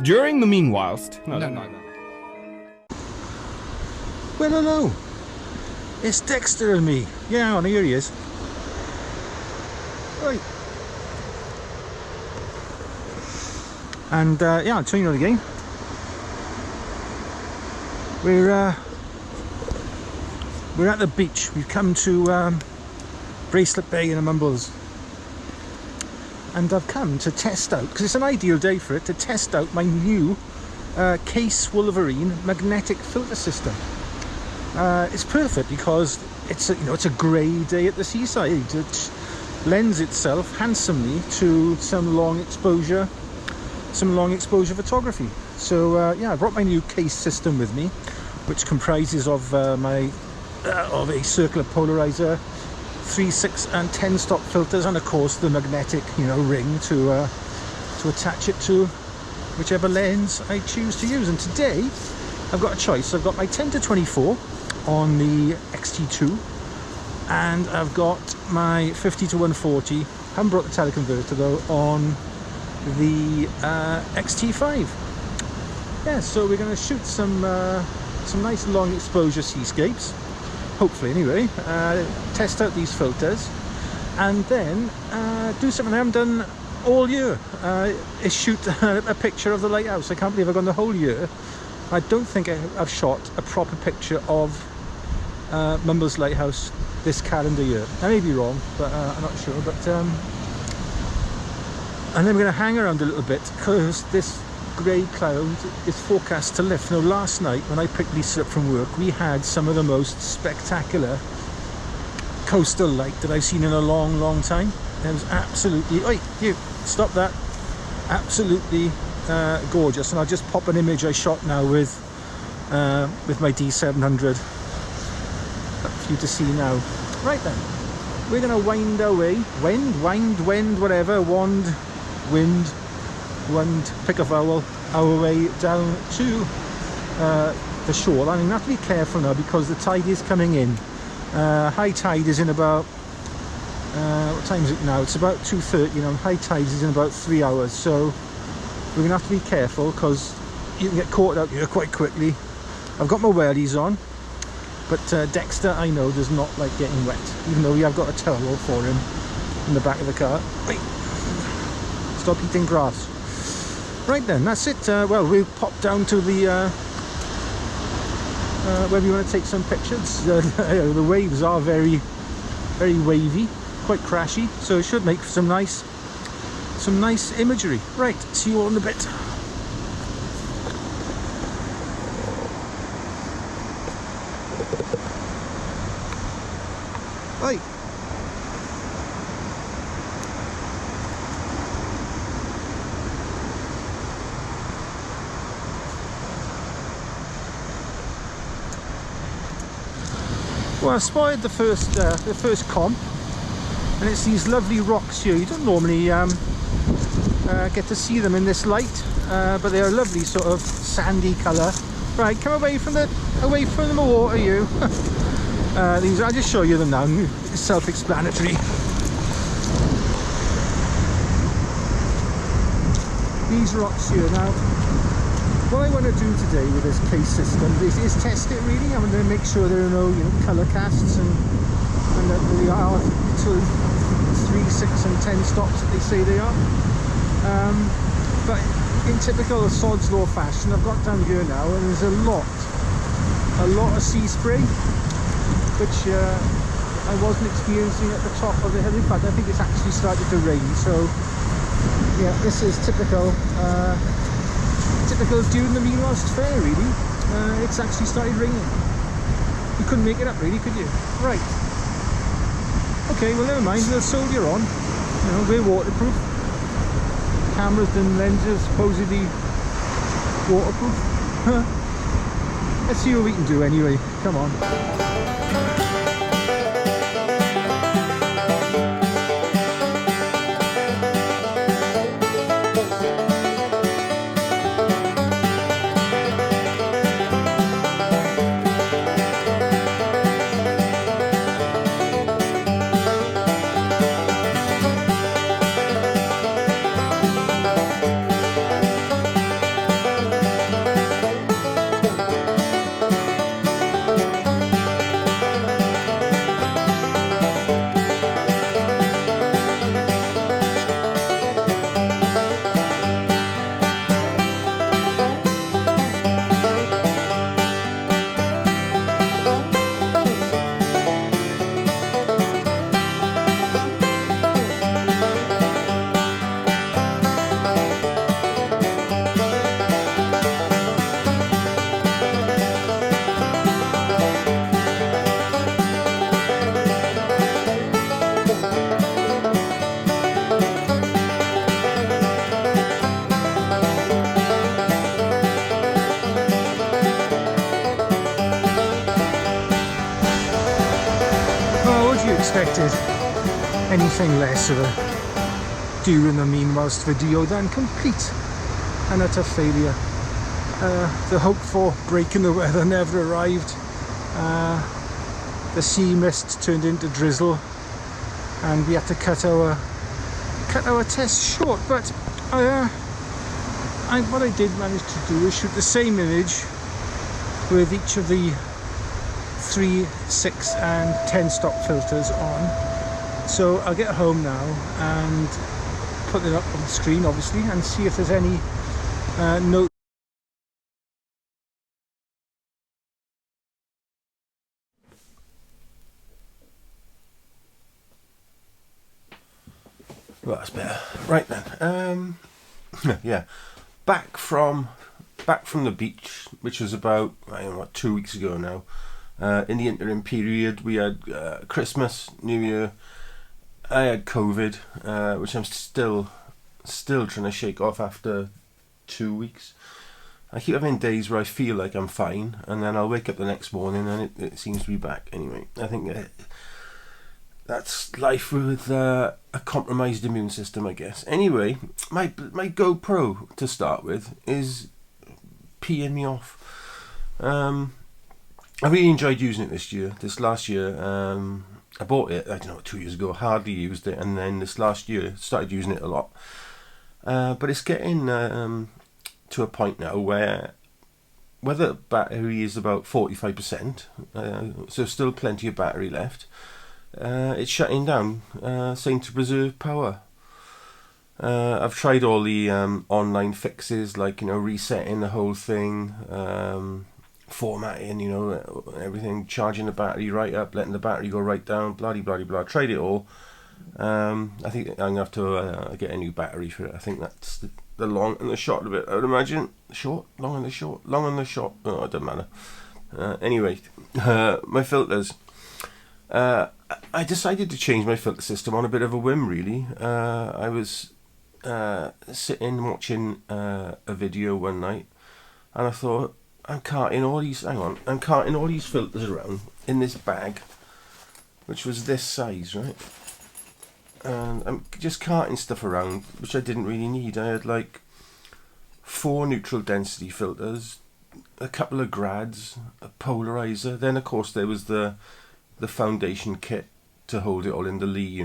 During the meanwhilest... No. Well, hello. It's Dexter and me. Yeah, hang on, here he is. Right. And yeah, I'll tell you again. We're at the beach. We've come to Bracelet Bay in the Mumbles. And I've come to test out, because it's an ideal day for it, to test out my new Kase Wolverine magnetic filter system. It's perfect because it's a grey day at the seaside. It lends itself handsomely to some long exposure photography. So yeah, I brought my new Kase system with me, which comprises of of a circular polarizer, 3, 6 and 10 stop filters, and of course the magnetic ring to attach it to whichever lens I choose to use. And today I've got a choice. I've got my 10-24 on the XT2, and I've got my 50-140. Haven't brought the teleconverter though on the XT5. Yeah, so we're going to shoot some nice long exposure seascapes, hopefully anyway. Test out these filters, and then do something I haven't done all year. Is shoot a picture of the lighthouse. I can't believe I've gone the whole year. I don't think I've shot a proper picture of Mumbles Lighthouse this calendar year. I may be wrong, but I'm not sure. But and then we're going to hang around a little bit because this grey cloud is forecast to lift. Now, last night when I picked Lisa up from work, we had some of the most spectacular coastal light that I've seen in a long time. It was absolutely... Oi, you! Stop that! Absolutely gorgeous. And I'll just pop an image I shot now with my D700 for you to see now. Right then, we're going to wind our way, pick a vowel, our way down to the shore. I mean, we have to be careful now because the tide is coming in. High tide is in about, what time is it now? It's about 2:30 now. High tide is in about 3 hours, so we're going to have to be careful because you can get caught out here quite quickly. I've got my wellies on, but Dexter, I know, does not like getting wet, even though we have got a towel for him in the back of the car. Wait, stop eating grass. Right then, that's it. Well, we'll pop down to the where we want to take some pictures. The waves are very wavy, quite crashy, so it should make some nice imagery. Right, see you all in a bit. Right. Well, I spotted the first comp, and it's these lovely rocks here. You don't normally get to see them in this light, but they are a lovely sort of sandy colour. Right, come away from the water, you. These, I'll just show you them now. It's self-explanatory. These rocks here now. What I want to do today with this Kase system is test it really. I'm going to make sure there are no colour casts and that they are to 3, 6 and 10 stops that they say they are. But in typical Sod's Law fashion, I've got down here now and there's a lot of sea spray, which I wasn't experiencing at the top of the hill. In fact, I think it's actually started to rain. So yeah, this is typical during the meanwhilest fair really. It's actually started raining. You couldn't make it up really, could you? Right. Okay, well never mind, we'll soldier on. We're waterproof. Cameras and lenses supposedly waterproof. Let's see what we can do anyway. Come on. expected anything less of a during the mean whilst video than complete and utter failure. The hope for break in the weather never arrived. The sea mist turned into drizzle and we had to cut our test short, but what I did manage to do is shoot the same image with each of the 3, 6 and 10 stop filters on. So I'll get home now and put it up on the screen obviously and see if there's any note. Well, that's better. Right then. Yeah, back from the beach, which was about 2 weeks ago now. In the interim period, we had Christmas, New Year. I had COVID, which I'm still trying to shake off after 2 weeks. I keep having days where I feel like I'm fine, and then I'll wake up the next morning and it seems to be back. Anyway, I think that's life with a compromised immune system, I guess. Anyway, my GoPro, to start with, is peeing me off. I really enjoyed using it this last year. I bought it, 2 years ago, hardly used it, and then this last year started using it a lot. But it's getting to a point now where the battery is about 45%, so still plenty of battery left. It's shutting down, saying to preserve power. I've tried all the online fixes, like resetting the whole thing, formatting, everything, charging the battery right up, letting the battery go right down, blah blah blah. Tried it all. I think I'm gonna have to get a new battery for it. I think that's the long and the short of it. I would imagine long and the short. Oh, it doesn't matter. Anyway, my filters. I decided to change my filter system on a bit of a whim, really. I was sitting watching a video one night, and I thought, I'm carting all these filters around in this bag, which was this size, right? And I'm just carting stuff around which I didn't really need. I had like 4 neutral density filters, a couple of grads, a polarizer, then of course there was the foundation kit to hold it all in the Lee,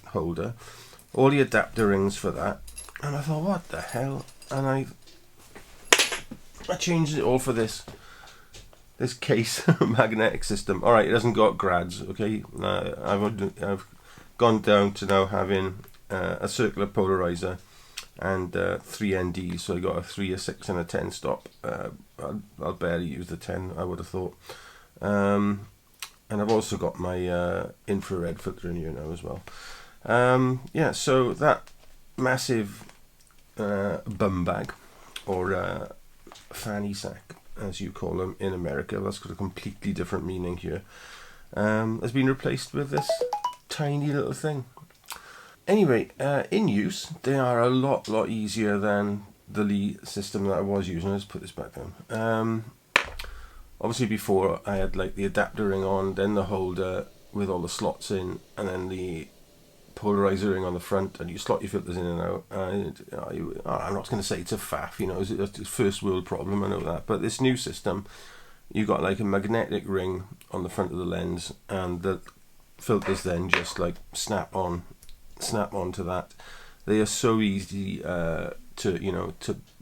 holder, all the adapter rings for that, and I thought, what the hell? And I changed it all for this Kase magnetic system. All right, it hasn't got grads, okay. I've gone down to now having a circular polarizer and 3 NDs, so I got a 3, a 6 and a 10 stop. I'll barely use the 10, I would have thought. And I've also got my infrared filter in here now as well. Yeah, so that massive bum bag, or fanny sack, as you call them in America, that's got a completely different meaning here, has been replaced with this tiny little thing. Anyway, in use, they are a lot easier than the Lee system that I was using. Let's put this back down. Obviously before I had like the adapter ring on, then the holder with all the slots in, and then the polarizer ring on the front, and you slot your filters in and out. And I'm not going to say it's a faff, it's a first world problem, I know that. But this new system, you got like a magnetic ring on the front of the lens, and the filters then just like snap on to that. They are so easy to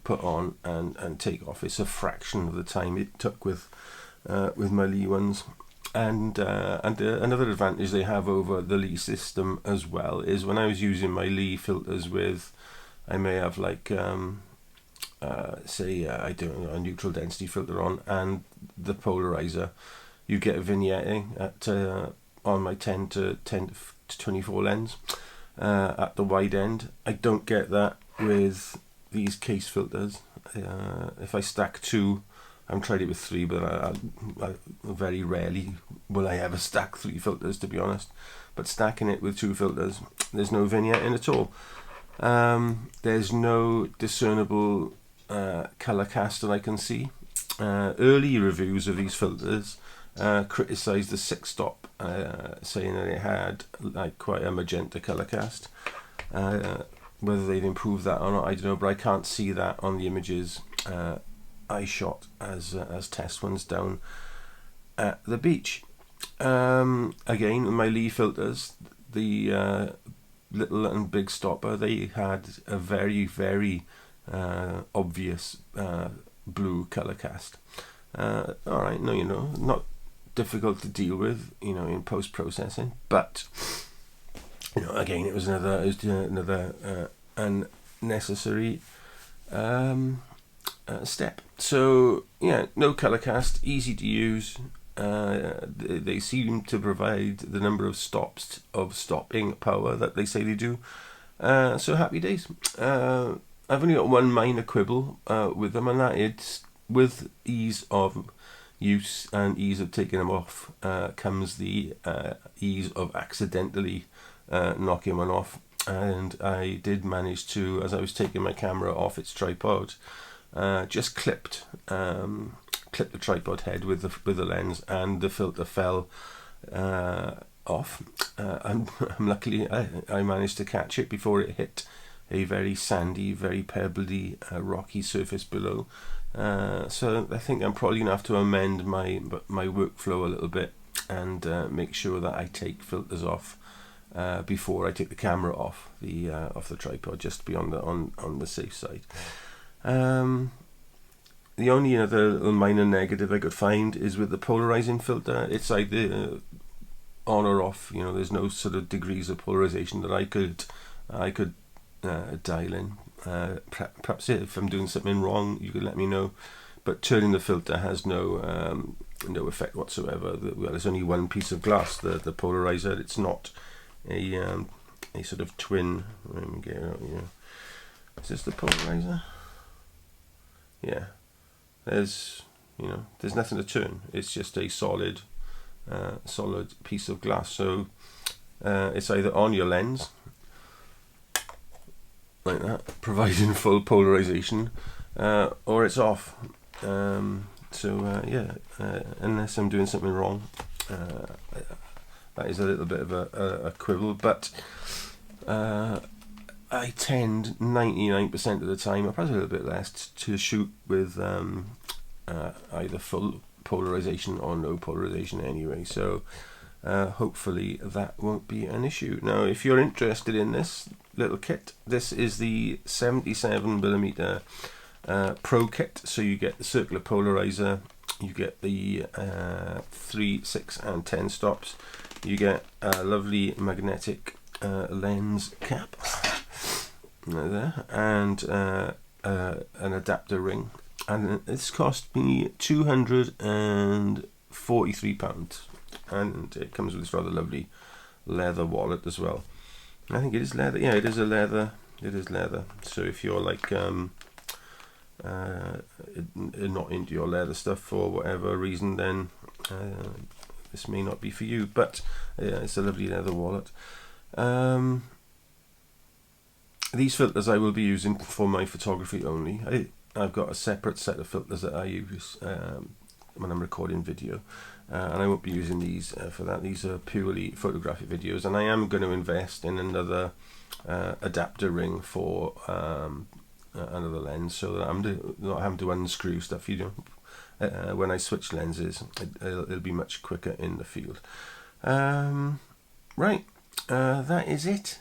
put on and take off. It's a fraction of the time it took with my Lee ones. And another advantage they have over the Lee system as well is when I was using my Lee filters with, I may have like say I do a neutral density filter on and the polarizer, you get vignetting at on my 10 to 24 lens at the wide end. I don't get that with these Kase filters. If I stack 2, I've tried it with 3, but I very rarely will I ever stack 3 filters, to be honest. But stacking it with 2 filters, there's no vignetting at all. There's no discernible colour cast that I can see. Early reviews of these filters criticised the 6-stop, saying that it had like quite a magenta colour cast. Whether they'd improved that or not, I don't know, but I can't see that on the images I shot as test ones down at the beach. Again, my Lee filters, the little and big stopper, they had a very, very obvious blue colour cast. Alright, no, not difficult to deal with, in post-processing, but again, it was another unnecessary step. So yeah, no colour cast, easy to use. They seem to provide the number of stops of stopping power that they say they do. So happy days. I've only got one minor quibble with them, and that is with ease of use and ease of taking them off comes the ease of accidentally knocking one off. And I did manage to, as I was taking my camera off its tripod, just clipped the tripod head with the lens, and the filter fell off. And luckily I managed to catch it before it hit a very sandy, very pebbly, rocky surface below. So I think I'm probably gonna have to amend my workflow a little bit and make sure that I take filters off before I take the camera off the tripod, just to be on the safe side. The only other little minor negative I could find is with the polarizing filter. It's either on or off. There's no sort of degrees of polarization that I could dial in. Perhaps if I'm doing something wrong, you could let me know. But turning the filter has no effect whatsoever. Well, there's only one piece of glass, the polarizer. It's not a sort of twin. Let me get it out here. Is this the polarizer? Yeah. There's nothing to turn. It's just a solid piece of glass. So it's either on your lens, like that, providing full polarization, or it's off. Unless I'm doing something wrong, that is a little bit of a quibble. But I tend 99% of the time, or probably a little bit less, to shoot with either full polarization or no polarization anyway. So hopefully that won't be an issue. Now, if you're interested in this little kit, this is the 77mm Pro kit. So you get the circular polarizer, you get the 3, 6 and 10 stops, you get a lovely magnetic lens cap there, and an adapter ring, and it's cost me £243, and it comes with this rather lovely leather wallet as well. I think it is leather. Yeah, it is leather. So if you're like not into your leather stuff for whatever reason, then this may not be for you. But it's a lovely leather wallet. These filters I will be using for my photography only. I've got a separate set of filters that I use when I'm recording video, and I won't be using these for that. These are purely photographic videos, and I am going to invest in another adapter ring for another lens, so that I'm not having to unscrew stuff. When I switch lenses, it'll be much quicker in the field. Right, that is it.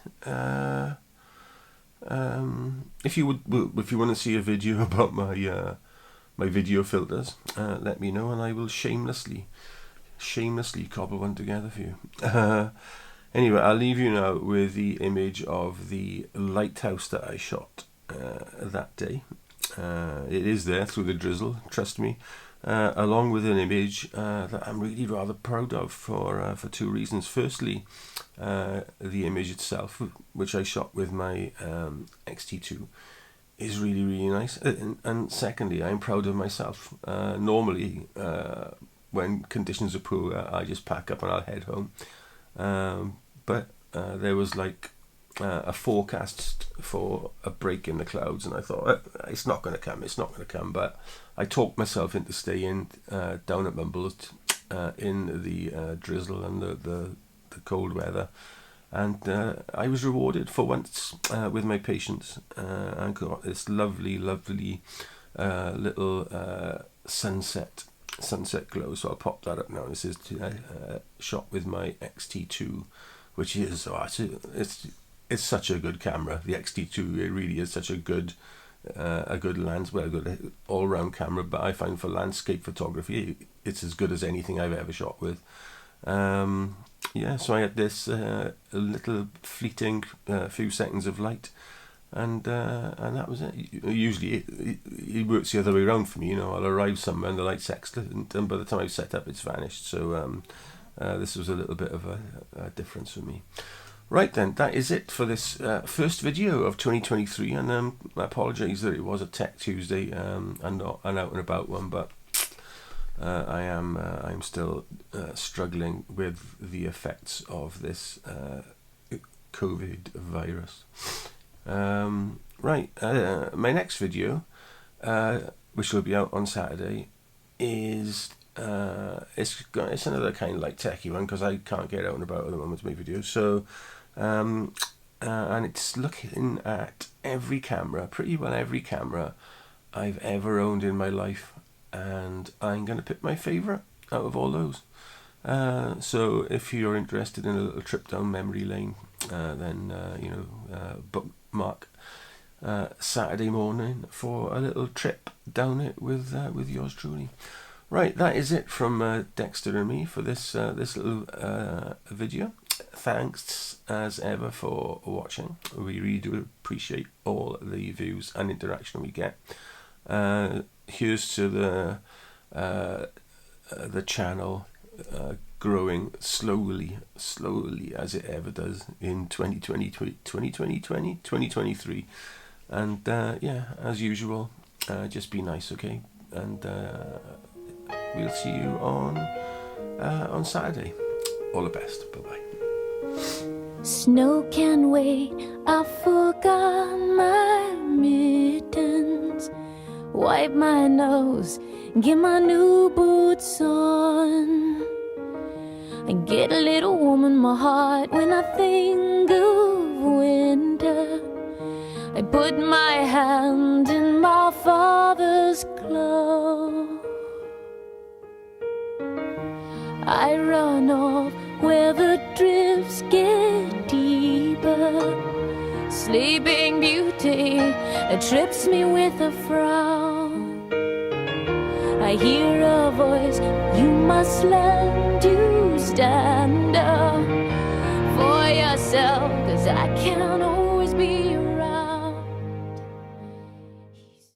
If you want to see a video about my video filters, let me know, and I will shamelessly cobble one together for you. Anyway, I'll leave you now with the image of the lighthouse that I shot that day. It is there through the drizzle, trust me, along with an image that I'm really rather proud of for 2 reasons. Firstly, the image itself, which I shot with my X-T2, is really, really nice. And secondly, I'm proud of myself. Normally, when conditions are poor, I just pack up and I'll head home. But there was like a forecast for a break in the clouds, and I thought, it's not going to come. But I talked myself into staying down at Mumbles in the drizzle and the cold weather. And I was rewarded for once with my patience. I got this lovely little sunset glow. So I'll pop that up now. This is shot with my XT2, which is it's such a good camera. The XT2, it really is such a good good all-round camera. But I find for landscape photography, it's as good as anything I've ever shot with. Yeah, so I had this little fleeting few seconds of light, and that was it. Usually it works the other way around for me. I'll arrive somewhere and the light's excellent, and by the time I've set up, it's vanished. So this was a little bit of a difference for me. Right then, that is it for this first video of 2023, and I apologise that it was a Tech Tuesday and not an out and about one, but I'm still struggling with the effects of this COVID virus. Right, my next video, which will be out on Saturday, is it's another kind of like techie one, because I can't get out and about at the moment with my videos. So and it's looking at pretty well every camera I've ever owned in my life, and I'm going to pick my favourite out of all those. So if you're interested in a little trip down memory lane, then bookmark Saturday morning for a little trip down it with yours truly. Right, that is it from Dexter and me for this little video. Thanks as ever for watching. We really do appreciate all the views and interaction we get. Here's to the channel growing slowly as it ever does in 2023, and yeah, as usual, just be nice, okay? And we'll see you on Saturday. All the best. Bye bye. Snow can wait, I forgot my mittens. Wipe my nose, get my new boots on. I get a little warm in my heart when I think of winter. I put my hand in my father's glove. I run off where the drifts get deeper. Sleeping Beauty trips me with a frown. I hear a voice, you must learn to stand up for yourself, 'cause I can't